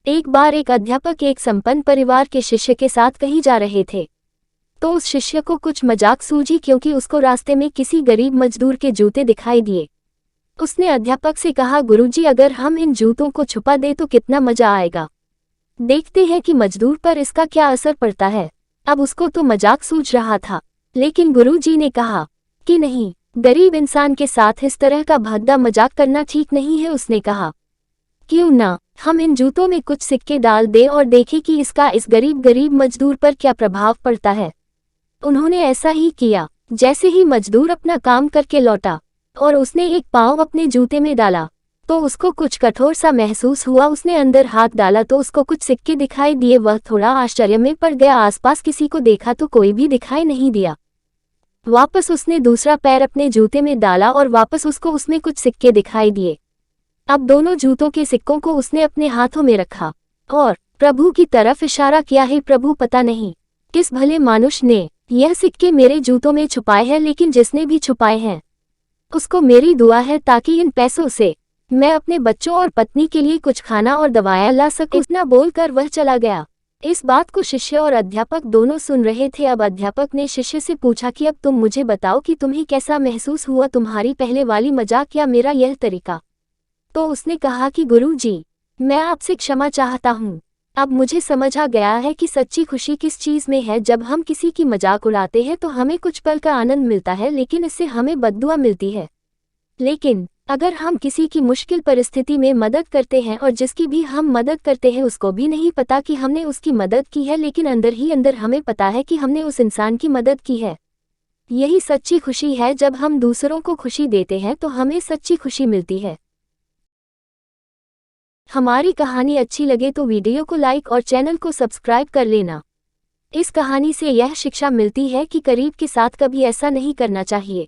एक बार एक अध्यापक एक संपन्न परिवार के शिष्य के साथ कहीं जा रहे थे, तो उस शिष्य को कुछ मजाक सूझी क्योंकि उसको रास्ते में किसी गरीब मजदूर के जूते दिखाई दिए। उसने अध्यापक से कहा, गुरुजी, अगर हम इन जूतों को छुपा दे तो कितना मजा आएगा। देखते हैं कि मजदूर पर इसका क्या असर पड़ता है। अब उसको तो मजाक सूझ रहा था, लेकिन गुरुजी ने कहा कि नहीं, गरीब इंसान के साथ इस तरह का भद्दा मजाक करना ठीक नहीं है। उसने कहा, क्यों ना हम इन जूतों में कुछ सिक्के डाल दें और देखें कि इसका इस गरीब मजदूर पर क्या प्रभाव पड़ता है। उन्होंने ऐसा ही किया। जैसे ही मजदूर अपना काम करके लौटा और उसने एक पाँव अपने जूते में डाला तो उसको कुछ कठोर सा महसूस हुआ। उसने अंदर हाथ डाला तो उसको कुछ सिक्के दिखाई दिए। वह थोड़ा आश्चर्य में पड़ गया। आसपास किसी को देखा तो कोई भी दिखाई नहीं दिया। वापस उसने दूसरा पैर अपने जूते में डाला और वापस उसको उसमें कुछ सिक्के दिखाई दिए। अब दोनों जूतों के सिक्कों को उसने अपने हाथों में रखा और प्रभु की तरफ इशारा किया, हे प्रभु, पता नहीं किस भले मानुष ने यह सिक्के मेरे जूतों में छुपाए हैं, लेकिन जिसने भी छुपाए हैं उसको मेरी दुआ है ताकि इन पैसों से मैं अपने बच्चों और पत्नी के लिए कुछ खाना और दवाएं ला सकूं। इतना बोलकर वह चला गया। इस बात को शिष्य और अध्यापक दोनों सुन रहे थे। अब अध्यापक ने शिष्य से पूछा कि अब तुम मुझे बताओ कि तुम्हें कैसा महसूस हुआ, तुम्हारी पहले वाली मजाक या मेरा यह तरीका। तो उसने कहा कि गुरुजी, मैं आपसे क्षमा चाहता हूँ। अब मुझे समझ आ गया है कि सच्ची खुशी किस चीज़ में है। जब हम किसी की मजाक उड़ाते हैं तो हमें कुछ पल का आनंद मिलता है, लेकिन इससे हमें बद्दुआ मिलती है। लेकिन अगर हम किसी की मुश्किल परिस्थिति में मदद करते हैं और जिसकी भी हम मदद करते हैं उसको भी नहीं पता कि हमने उसकी मदद की है, लेकिन अंदर ही अंदर हमें पता है कि हमने उस इंसान की मदद की है, यही सच्ची खुशी है। जब हम दूसरों को खुशी देते हैं तो हमें सच्ची खुशी मिलती है। हमारी कहानी अच्छी लगे तो वीडियो को लाइक और चैनल को सब्सक्राइब कर लेना। इस कहानी से यह शिक्षा मिलती है कि गरीब के साथ कभी ऐसा नहीं करना चाहिए।